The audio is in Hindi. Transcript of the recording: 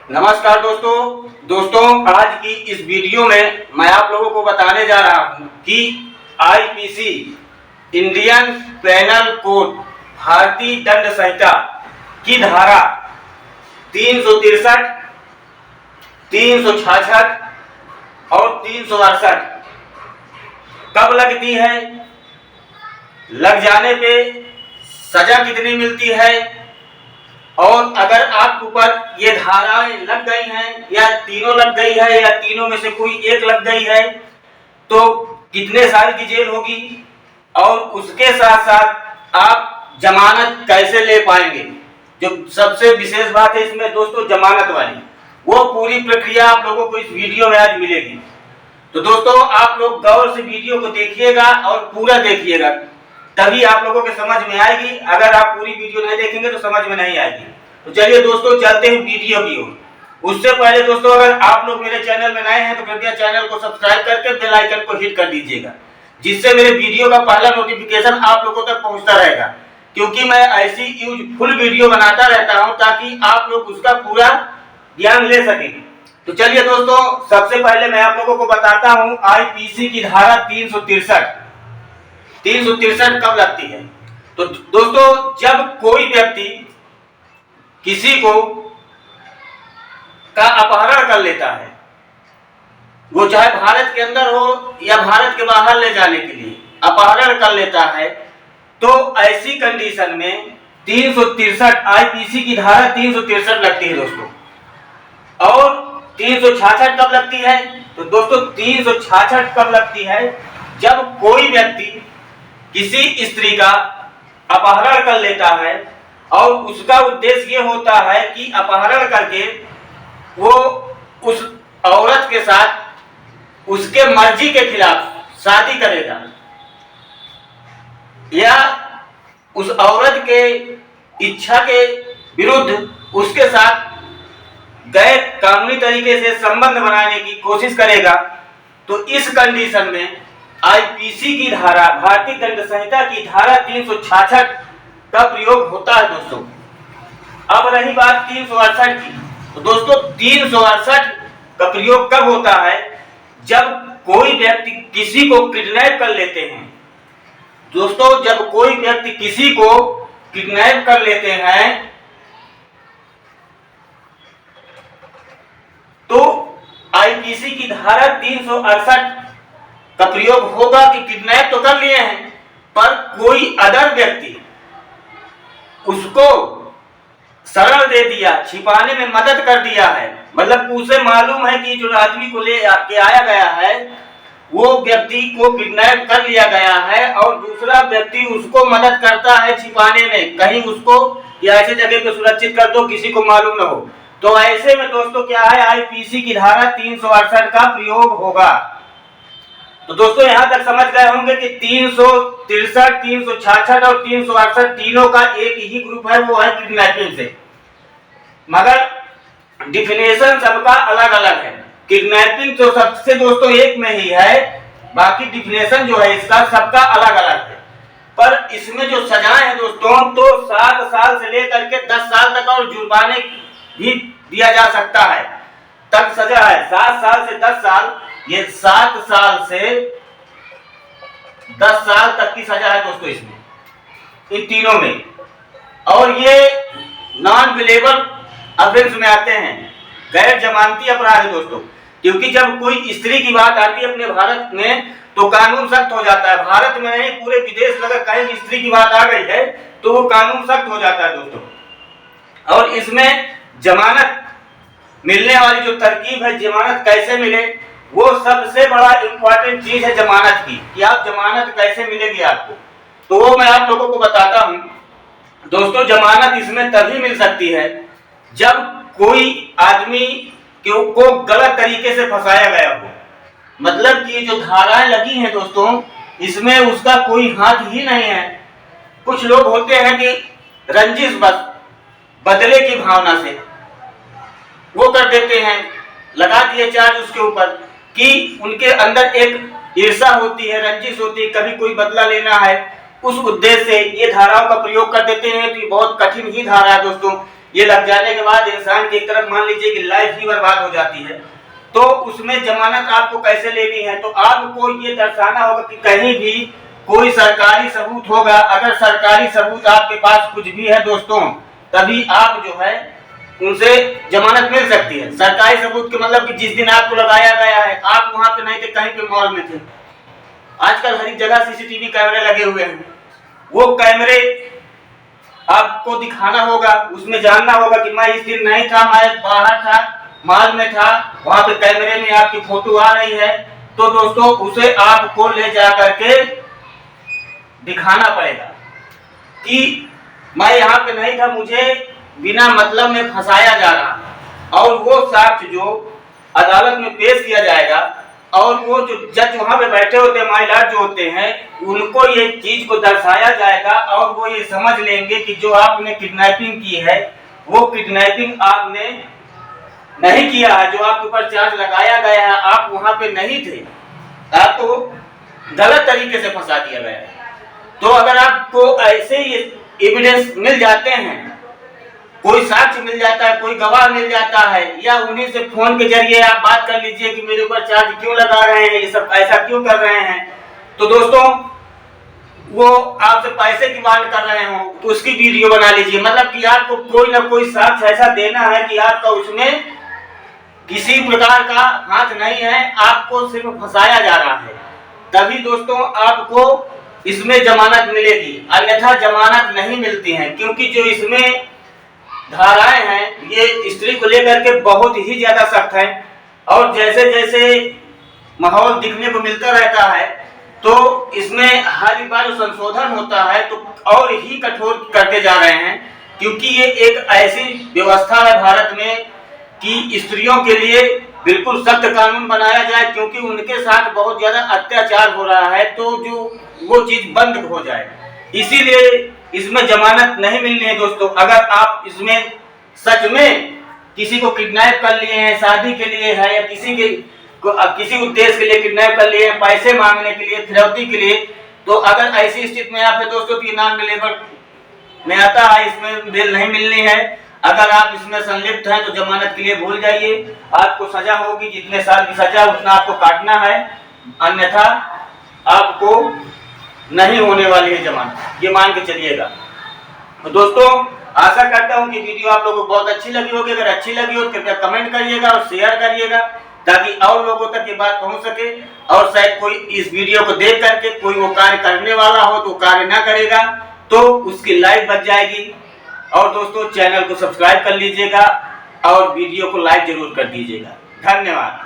नमस्कार दोस्तों आज की इस वीडियो में मैं आप लोगों को बताने जा रहा हूं कि आईपीसी इंडियन पेनल कोड भारतीय दंड संहिता की धारा 363, 366 और 368 कब लगती है, लग जाने पे सजा कितनी मिलती है, और अगर आपके ऊपर ये धाराएं लग गई हैं या तीनों लग गई है या तीनों में से कोई एक लग गई है तो कितने साल की जेल होगी, और उसके साथ साथ आप जमानत कैसे ले पाएंगे। जो सबसे विशेष बात है इसमें दोस्तों जमानत वाली, वो पूरी प्रक्रिया आप लोगों को इस वीडियो में आज मिलेगी। तो दोस्तों आप लोग गौर से वीडियो को देखिएगा और पूरा देखिएगा, तभी आप लोगों के समझ में आएगी। अगर आप पूरी वीडियो नहीं देखेंगे तो समझ में नहीं आएगी। तो चलिए दोस्तों चलते हैं वीडियो की ओर। उससे पहले दोस्तों अगर आप लोग मेरे चैनल में नए हैं तो कृपया चैनल को सब्सक्राइब करके बेल आइकन को हिट कर दीजिएगा, जिससे मेरे वीडियो का पहला नोटिफिकेशन आप लोगों तक पहुंचता रहेगा, क्योंकि मैं ऐसी यूजफुल वीडियो बनाता रहता हूं ताकि आप लोग उसका पूरा ज्ञान ले सकें। तो चलिए दोस्तों सबसे पहले मैं आप लोगों को बताता हूं आईपीसी की धारा 363 कब लगती है। तो दोस्तों जब कोई व्यक्ति किसी को का अपहरण कर लेता है, वो चाहे भारत के अंदर हो या भारत के बाहर ले जाने के लिए अपहरण कर लेता है, तो ऐसी कंडीशन में 363 आईपीसी की धारा 363 लगती है दोस्तों। और 366 कब लगती है? तो दोस्तों 366 कब लगती है? जब कोई व्यक्ति किसी स्त्री का अपहरण कर लेता है और उसका उद्देश्य ये होता है कि अपहरण करके वो उस औरत के साथ उसके मर्जी के खिलाफ शादी करेगा, या उस औरत के इच्छा के विरुद्ध उसके साथ गैर कानूनी तरीके से संबंध बनाने की कोशिश करेगा, तो इस कंडीशन में आईपीसी की धारा भारतीय दंड संहिता की धारा 366 का प्रयोग होता है दोस्तों। अब रही बात 368 की, तो दोस्तों 368 का प्रयोग कब होता है? जब कोई व्यक्ति किसी को किडनैप कर लेते हैं। दोस्तों जब कोई व्यक्ति किसी को किडनैप कर लेते हैं तो आईपीसी की धारा 368 का प्रयोग होगा कि किडनैप तो कर लिए हैं पर कोई अदर व्यक्ति उसको शरण दे दिया, छिपाने में मदद कर दिया है, मतलब उसे मालूम है कि जो आदमी को ले के आया गया है वो व्यक्ति को किडनैप कर लिया गया है और दूसरा व्यक्ति उसको मदद करता है छिपाने में, कहीं उसको या ऐसे जगह पे सुरक्षित कर दो किसी को मालूम न हो। तो ऐसे में दोस्तों क्या है, आईपीसी की धारा 368 का प्रयोग होगा। तो दोस्तों यहां तक समझ गए होंगे कि 363, 366 और 368 तीनों का एक ही ग्रुप है, वो है किडनैपिंग से, मगर डिफिनेशन सबका अलग अलग है। किडनैपिंग तो सबसे दोस्तों एक में ही है, बाकी डिफिनेशन जो है इसका सबका अलग अलग है। पर इसमें जो सजाएं हैं दोस्तों तो 7 साल से लेकर के 10 साल तक और जुर्माने भी दिया जा सकता है तक सजा है। 7 साल से 10 साल, ये 7 साल से 10 साल तक की सजा है दोस्तों इसमें, इन तीनों में। और ये नॉन बिलेबल ऑफेंस में आते हैं, गैर जमानती अपराध है दोस्तों, क्योंकि जब कोई स्त्री की बात आती है अपने भारत में तो कानून सख्त हो जाता है। भारत में नहीं पूरे विदेश में अगर कहीं स्त्री की बात आ गई है तो वो कानून सख्त हो जाता है दोस्तों। और इसमें जमानत मिलने वाली जो तरकीब है, जमानत कैसे मिले, वो सबसे बड़ा इंपॉर्टेंट चीज है जमानत की, कि आप जमानत कैसे मिलेगी आपको। तो वो मैं आप लोगों को बताता हूं दोस्तों। जमानत इसमें तभी मिल सकती है जब कोई आदमी को गलत तरीके से फंसाया गया हो, मतलब कि जो धाराएं लगी हैं दोस्तों इसमें उसका कोई हाथ ही नहीं है। कुछ लोग होते हैं कि रंजिश बस बदले की भावना से वो कर देते हैं, लगा दिए चार्ज उसके ऊपर कि उनके अंदर एक ईर्ष्या होती है, रंजिश होती है, कभी कोई बदला लेना है, उस उद्देश्य से ये धाराओं का प्रयोग कर देते हैं। तो ये बहुत कठिन ही धारा है दोस्तों, ये लग जाने के बाद इंसान की एक तरफ मान लीजिए कि लाइफ ही बर्बाद हो जाती है, तो उसमें जमानत आपको कैसे लेनी है? तो आपको ये दर्शाना होगा कि कहीं भी कोई सरकारी सबूत होगा। अगर सरकारी सबूत आपके पास कुछ भी है दोस्तों, तभी आप जो है उनसे जमानत मिल सकती है। सरकारी सबूत के मतलब कि जिस दिन आपको लगाया गया है, आप वहां पे नहीं थे, कहीं पे मॉल में थे। आजकल हर एक जगह सीसीटीवी कैमरे लगे हुए हैं, वो कैमरे आपको दिखाना होगा, उसमें जानना होगा कि मैं इस दिन नहीं था, मैं बाहर था, मॉल में था, वहां पे कैमरे में आपकी फोटो आ रही है। तो दोस्तों उसे आपको ले जा करके दिखाना पड़ेगा कि मैं यहाँ पे नहीं था, मुझे बिना मतलब में फंसाया जा रहा। और वो साक्ष्य जो अदालत में पेश किया जाएगा, और वो जो जज वहां पे बैठे होते हैं, माइलॉर्ड जो होते हैं, उनको ये चीज को दर्शाया जाएगा और वो ये समझ लेंगे कि जो आपने किडनैपिंग की है, वो किडनैपिंग आपने नहीं किया है। जो आपके ऊपर चार्ज लगाया गया है, आप वहां पे नहीं थे, आपको गलत तरीके से फंसा दिया गया है। तो अगर आपको ऐसे ही एविडेंस मिल जाते हैं, कोई साक्ष्य मिल जाता है, कोई गवाह मिल जाता है, या उन्हीं से फोन के जरिए आप बात कर लीजिए कि मेरे ऊपर चार्ज क्यों लगा रहे हैं, ये सब ऐसा क्यों कर रहे हैं, तो दोस्तों वो आपसे पैसे की मांग कर रहे हो तो उसकी वीडियो बना लीजिए। मतलब कि आपको कोई ना कोई साक्ष्य ऐसा देना है कि आपका उसमें किसी प्रकार का हाथ नहीं है, आपको सिर्फ फंसाया जा रहा है, तभी दोस्तों आपको इसमें जमानत मिलेगी, अन्यथा जमानत नहीं मिलती है। क्योंकि जो इसमें धाराएं हैं ये स्त्री को लेकर के बहुत ही ज्यादा सख्त है, और जैसे जैसे माहौल दिखने को मिलता रहता है, तो इसमें हर बार संशोधन होता है तो और ही कठोर करते जा रहे हैं। क्योंकि ये एक ऐसी व्यवस्था है भारत में कि स्त्रियों के लिए बिल्कुल सख्त कानून बनाया जाए, क्योंकि उनके साथ बहुत ज्यादा अत्याचार हो रहा है, तो जो वो चीज बंद हो जाए, इसीलिए इसमें जमानत नहीं मिलनी है दोस्तों। अगर आप इसमें सच में किसी को किडनैप कर लिए हैं, शादी के लिए है, या किसी उद्देश्य के लिए किडनैप कर लिए हैं, पैसे मांगने के लिए, फिरौती के लिए, तो अगर ऐसी स्थिति में आप है दोस्तों तो नाम लेबर में आता है, इसमें बेल नहीं मिलनी है। अगर आप इसमें संलिप्त हैं तो जमानत के लिए भूल जाइए, आपको सजा होगी, जितने साल की सजा उतना आपको काटना है, अन्यथा आपको नहीं होने वाली है जमानत, ये मान के चलिएगा। तो दोस्तों आशा करता हूँ कि वीडियो आप लोगों को बहुत अच्छी लगी होगी। अगर अच्छी लगी हो तो कृपया कमेंट करिएगा और शेयर करिएगा, ताकि और लोगों तक ये बात पहुंच सके, और शायद कोई इस वीडियो को देख करके कोई वो कार्य करने वाला हो तो कार्य ना करेगा, तो उसकी लाइफ बच जाएगी। और दोस्तों चैनल को सब्सक्राइब कर लीजिएगा और वीडियो को लाइक जरूर कर दीजिएगा। धन्यवाद।